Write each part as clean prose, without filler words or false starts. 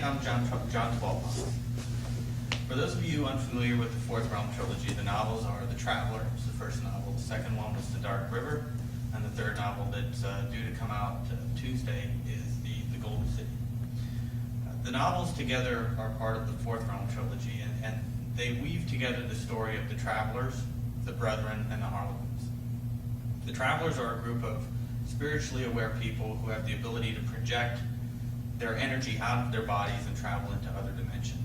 I'm John Twelpont. For those of you unfamiliar with the Fourth Realm trilogy, the novels are The Traveler, which is the first novel. The second one was The Dark River, and the third novel that's due to come out Tuesday is the Golden City. The novels together are part of the Fourth Realm trilogy, and they weave together the story of the Travelers, the Brethren, and the Harlequins. The Travelers are a group of spiritually aware people who have the ability to project their energy out of their bodies and travel into other dimensions.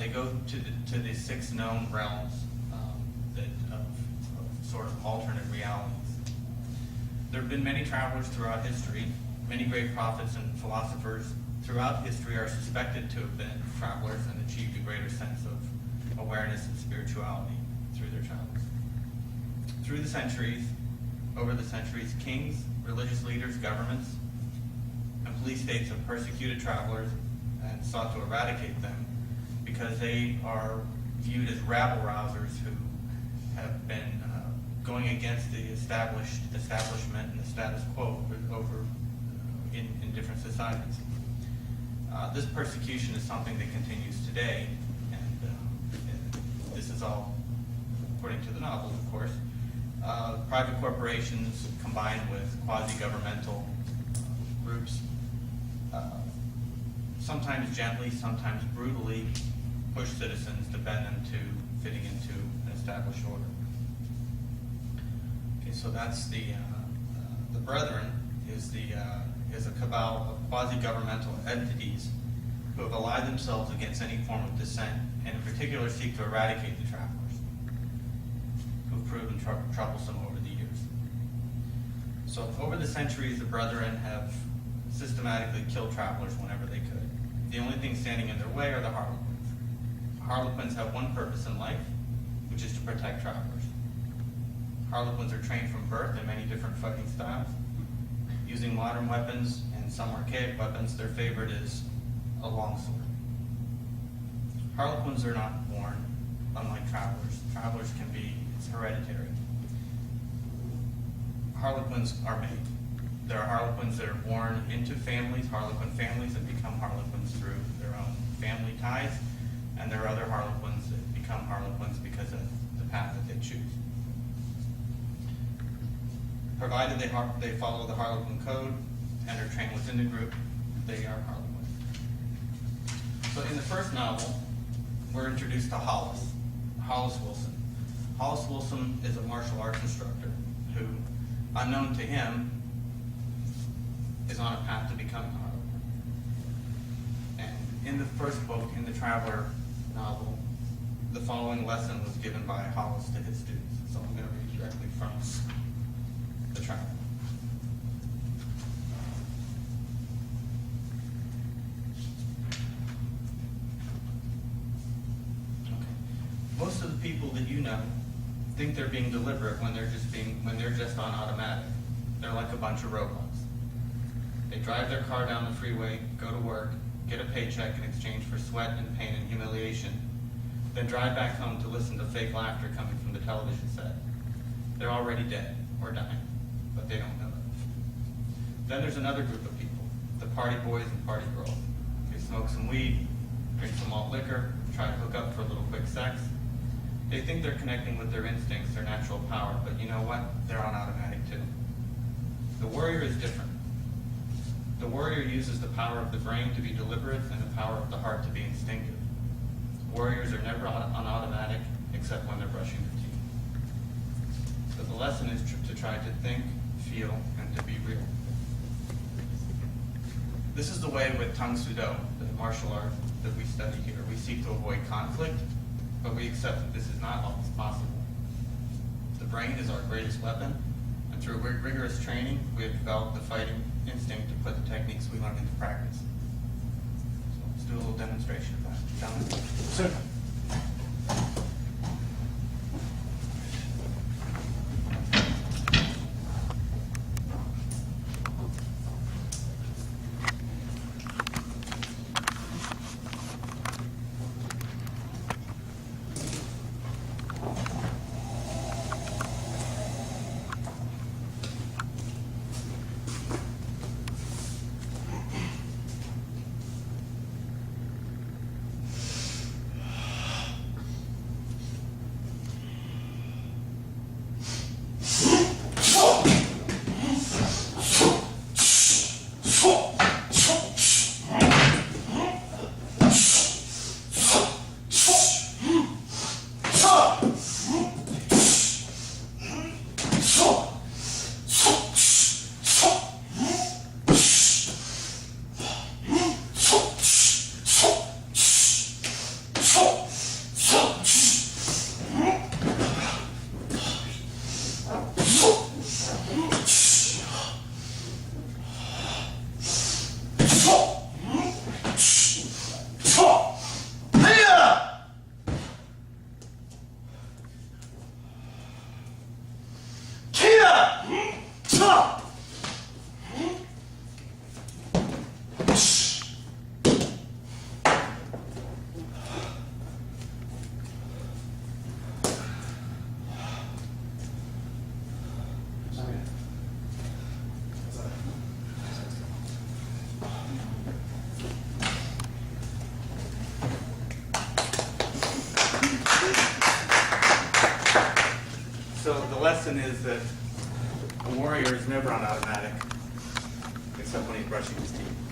They go to the six known realms of sort of alternate realities. There have been many travelers throughout history. Many great prophets and philosophers throughout history are suspected to have been travelers and achieved a greater sense of awareness and spirituality through their travels. Over the centuries, kings, religious leaders, governments, and police states have persecuted travelers and sought to eradicate them because they are viewed as rabble-rousers who have been going against the establishment and the status quo in different societies. This persecution is something that continues today, and this is all according to the novels, of course. Private corporations combined with quasi-governmental groups, sometimes gently, sometimes brutally, push citizens to bend them to fitting into an established order. Okay, so that's the Brethren is a cabal of quasi-governmental entities who have allied themselves against any form of dissent, and in particular seek to eradicate the travelers, who have proven troublesome over the years. So over the centuries, the Brethren have systematically killed travelers whenever they could. The only thing standing in their way are the Harlequins. Harlequins have one purpose in life, which is to protect travelers. Harlequins are trained from birth in many different fighting styles. Using modern weapons and some archaic weapons, their favorite is a longsword. Harlequins are not born, unlike travelers. Travelers can be, it's hereditary. Harlequins are made. There are Harlequins that are born into families, Harlequin families, that become Harlequins through their own family ties, and there are other Harlequins that become Harlequins because of the path that they choose. Provided they follow the Harlequin code and are trained within the group, they are Harlequins. So in the first novel, we're introduced to Hollis Wilson. Hollis Wilson is a martial arts instructor who, unknown to him, is on a path to becoming a Harlequin. And in the first book, in the Traveler novel, the following lesson was given by Hollis to his students. So I'm going to read directly from the Traveler. Okay. Most of the people that you know think they're being deliberate when they're just on automatic. They're like a bunch of robots. They drive their car down the freeway, go to work, get a paycheck in exchange for sweat and pain and humiliation, then drive back home to listen to fake laughter coming from the television set. They're already dead or dying, but they don't know it. Then there's another group of people, the party boys and party girls. They smoke some weed, drink some malt liquor, try to hook up for a little quick sex. They think they're connecting with their instincts, their natural power, but you know what? They're on automatic too. The warrior is different. The warrior uses the power of the brain to be deliberate and the power of the heart to be instinctive. Warriors are never on automatic except when they're brushing their teeth. So the lesson is to try to think, feel, and to be real. This is the way with Tang Soo Do, the martial art that we study here. We seek to avoid conflict, but we accept that this is not always possible. The brain is our greatest weapon, and through rigorous training, we have developed the fighting instinct to put the techniques we learn into practice. So let's do a little demonstration of that. Gentlemen? Sir. So the lesson is that a warrior is never on automatic, except when he's brushing his teeth.